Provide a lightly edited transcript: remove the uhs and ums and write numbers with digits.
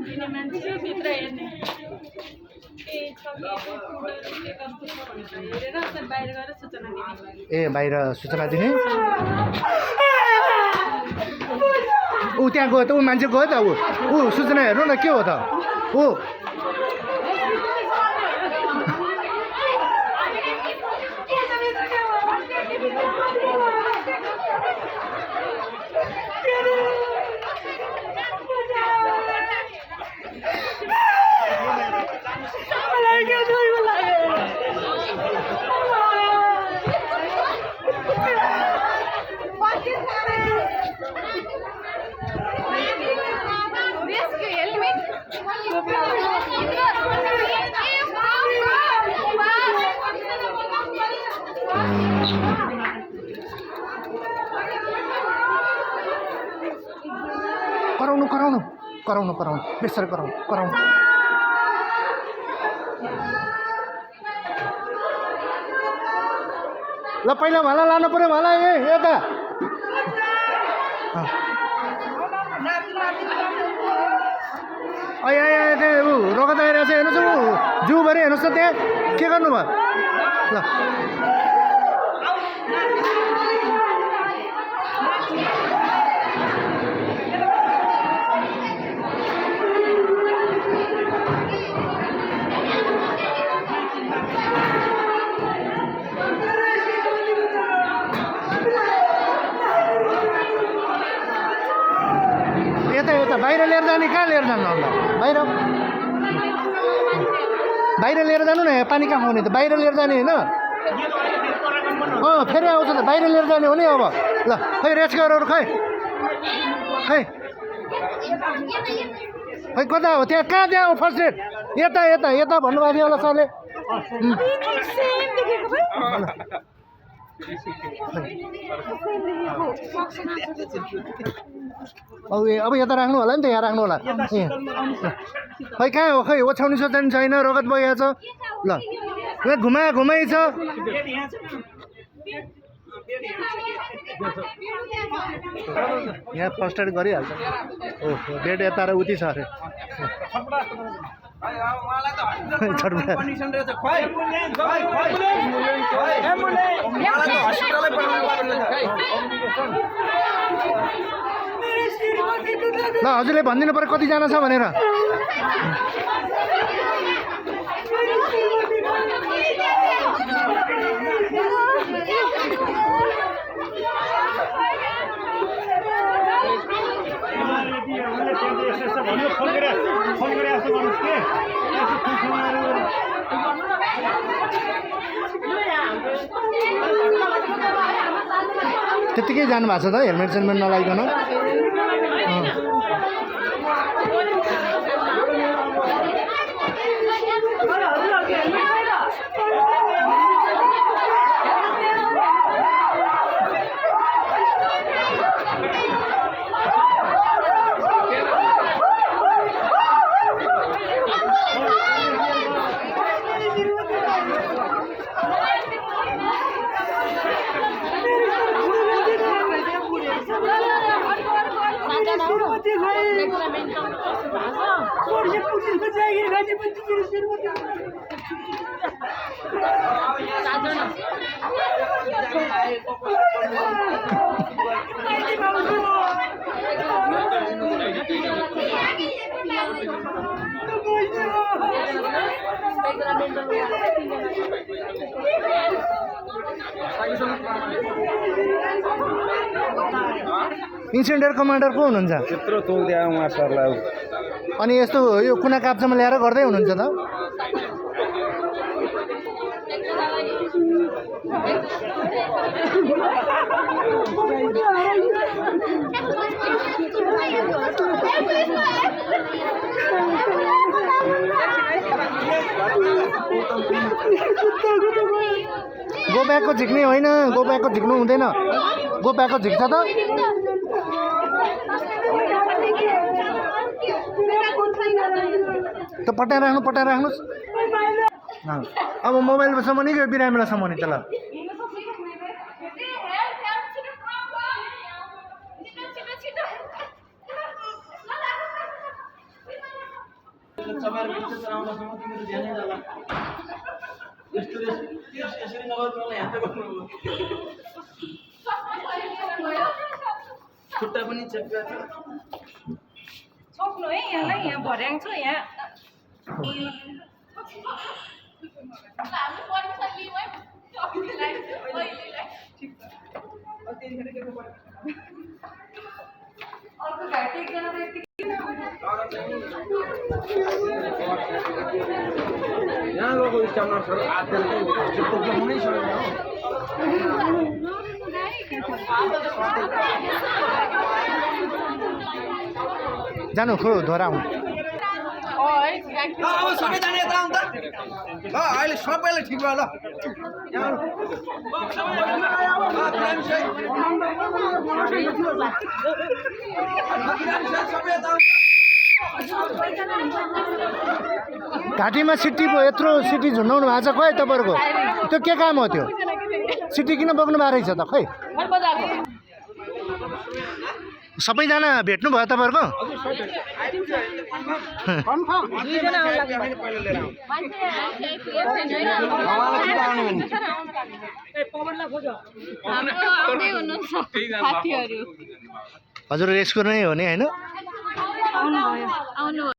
किन मान्छे भित्र हेर्ने के छ के कस्तो छ भनेर हेरेर चाहिँ बाहिर गएर सूचना दिने। ए बाहिर सूचना दिने ऊ त्यहाँ गयो त ऊ मान्छे गयो त ऊ सूचना हेर्नु न के हो त ऊ कराउनु बेसर कराउनु ल पहिला भाला लानु पर्यो भाला यता ऊ रगत आइरहेको छ हेर्नुहोस् ऊ जिउभरि हेर्नुहोस् त त्यहाँ के गर्नुभयो ल बाहिर लिएर जाने कहाँ लिएर जानु अन्त बाहिर लिएर जानु न पानी कहाँ खाउने त बाहिर लिएर जाने होइन फेरि आउँछ त बाहिर लिएर जाने हो नि अब ल खै रेस्ट गरेर खै कता हो त्यहाँ कहाँ त्यहाँ हो फर्स्ट एड यता भन्नुभएको थियो होला सरले अब यता राख्नु होला नि त यहाँ राख्नु होला खै कहाँ हो खै ओछ्याउनु सोच्नु छैन रगत बगेको छ ल यहाँ घुमाइ छ यहाँ फर्स्ट एड गरिहाल्छ ओहो बेड यता र उति छ अरे ल हजुरले भनिदिनु पर्यो कतिजना छ भनेर त्यतिकै जानु भएको छ त हेलमेट सेलमेट नलाइकन इन्सिडेन्ट कमान्डर को हुनुहुन्छ त्यत्रो तोक्दिया उहाँ सरलाई अनि यस्तो यो कुना काप्चामा ल्याएर गर्दै हुनुहुन्छ त गोब्याकको झिक्ने होइन गोब्याकको झिक्नु हुँदैन गोब्याकको झिक्छ त त पटाइराख्नुहोस् अब मोबाइलसम्म नि बिरामीलासम्म नि त ल खुट्टा पनि चेप्का छ सक्नु है यहाँलाई यहाँ भर्याङ छ यहाँ अर्को घाट एकजना त यहाँ गएको स्टाफमा सर आजकल हुनै छैन जानु खो दोहोऱ्याउनु अब सबैजना यता आउनु त ल अहिले सबैलाई ठिक भयो ल घाँटीमा सिटी भयो यत्रो सिटी झुन्डाउनु भएको छ खोइ तपाईँहरूको त्यो के काम हो त्यो सिटी किन बोक्नु भएको रहेछ त खोइ सबैजना भेट्नु भयो तपाईँहरूको हजुर यसको नै हो नि होइन